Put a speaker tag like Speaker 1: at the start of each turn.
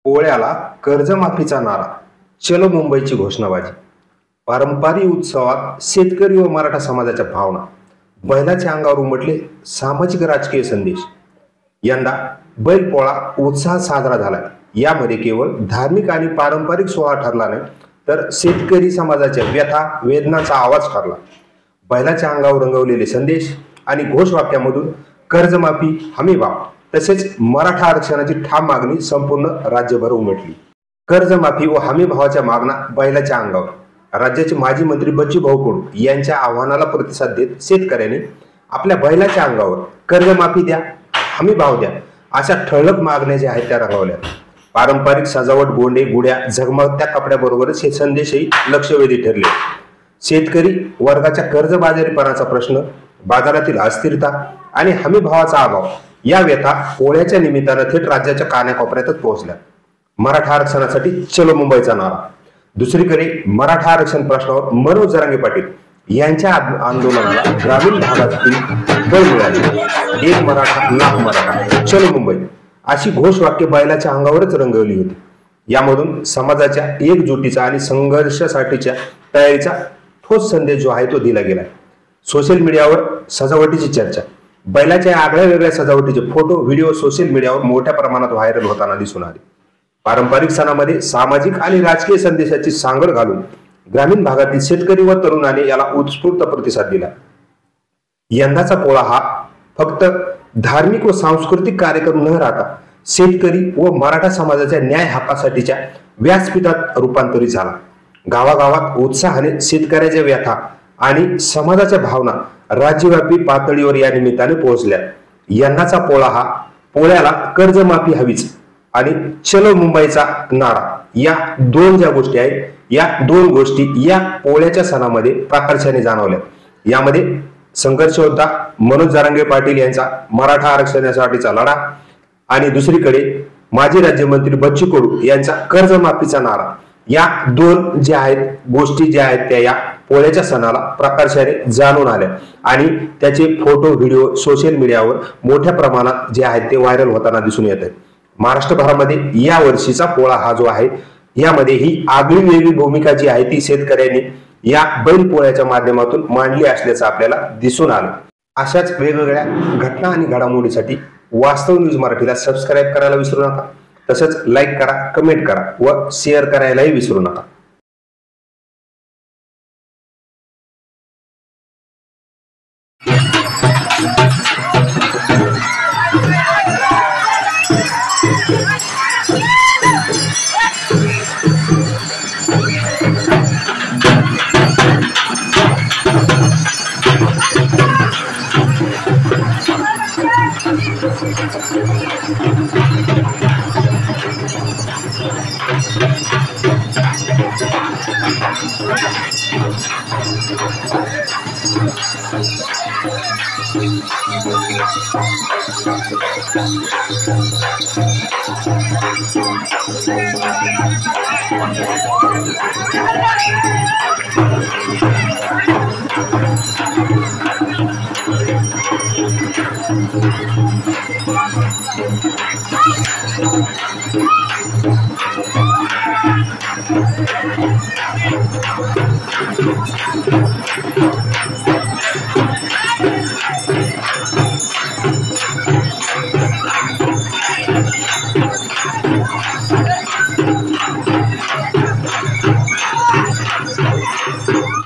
Speaker 1: पोळ्याला कर्जमाफीचा नारा, चलो मुंबईची घोषणाबाजी। पारंपरिक उत्सवात शेतकरी व मराठा समाजाच्या भावना, बैलाच्या अंगावर उमटले सामाजिक राजकीय संदेश। यंदा बैलपोळा उत्साहात साजरा झाला। यामध्ये केवळ धार्मिक आणि पारंपरिक सोहळा ठरला नाही, तर शेतकरी समाजाच्या व्यथा वेदनाचा आवाज ठरला। बैलाच्या अंगावर रंगवलेले संदेश आणि घोषवाक्यामधून कर्जमाफी, हमीभाव तसेच मराठा आरक्षणाची ठाम मागणी संपूर्ण राज्यभर उमटली। कर्जमाफी व हमीभावाच्या मागण्या बैलाच्या अंगावर। राज्याचे माजी मंत्री बच्चूभाऊ कडू यांच्या आव्हानाला प्रतिसाद देत शेतकऱ्यांनी आपल्या बैलाच्या अंगावर कर्जमाफी द्या, हमीभाव द्या अशा ठळक मागण्या ज्या आहेत त्या रंगवल्या। पारंपरिक सजावट, गोंडे, गुड्या, झगमगत्या कपड्याबरोबरच हे संदेशही लक्षवेधी ठरले। शेतकरी वर्गाच्या कर्जबाजारीपणाचा प्रश्न, बाजारातील अस्थिरता आणि हमीभावाचा अभाव या व्यथा पोळ्याच्या निमित्तानं थेट राज्याच्या कानाकोपऱ्यातच पोहोचल्या। मराठा आरक्षणासाठी चलो मुंबईचा नारा। दुसरीकडे मराठा आरक्षण प्रश्नावर मनोज जरांगे पाटील यांच्या आंदोलनाला ग्रामीण भागातील बळ मिळाले। एक मराठा लाख मराठा, चलो मुंबई अशी घोषवाक्य बैलाच्या अंगावरच रंगवली होती। यामधून समाजाच्या एकजुटीचा आणि संघर्षासाठीच्या तयारीचा ठोस संदेश जो आहे तो दिला गेला। सोशल मीडियावर सजावटीची चर्चा, बैलाच्या आगळ्या वेगळ्या सजावटीचे फोटो, व्हिडिओ सोशल मीडियावर मोठ्या प्रमाणात व्हायरल होताना दिसून आले। पारंपरिक सणामध्ये सामाजिक आणि राजकीय संदेशाची सांगड घालून ग्रामीण भागातील शेतकरी व तरुणांनी याला उत्स्फूर्त प्रतिसाद दिला। यंदाचा पोळा हा फक्त धार्मिक व सांस्कृतिक कार्यक्रम न राहता शेतकरी व मराठा समाजाच्या न्याय हक्कासाठीच्या व्यासपीठात रूपांतरित झाला। गावागावात उत्साहाने शेतकऱ्याच्या व्यथा आणि समाजाच्या भावना राज्यव्यापी पातळीवर या निमित्ताने पोहोचल्या। यंदाचा पोळा हा पोळ्याला कर्जमाफी हवीच आणि चलो मुंबईचा नारा या दोन ज्या गोष्टी आहेत, या दोन गोष्टी या पोळ्याच्या सणामध्ये प्रकर्षाने जाणवल्या। यामध्ये संघर्ष होता मनोज जरांगे पाटील यांचा मराठा आरक्षणासाठीचा लढा आणि दुसरीकडे माजी राज्यमंत्री बच्चू कडू यांचा कर्जमाफीचा नारा। या दोन ज्या आहेत गोष्टी ज्या आहेत त्या या पोळ्याच्या सणाला प्रकर्षाने जाणून आल्या आणि त्याचे फोटो, व्हिडिओ सोशल मीडियावर मोठ्या प्रमाणात जे आहेत ते व्हायरल होताना दिसून येत आहेत। महाराष्ट्रभरामध्ये या वर्षीचा पोळा हा जो आहे यामध्ये ही आगळी वेगळी भूमिका जी आहे ती शेतकऱ्यांनी या बैल पोळ्याच्या माध्यमातून मांडली असल्याचं आपल्याला दिसून आलं। अशाच वेगवेगळ्या घटना आणि घडामोडीसाठी वास्तव न्यूज मराठीला सबस्क्राईब करायला विसरू नका। तसंच लाईक करा, कमेंट करा व शेअर करायलाही विसरू नका।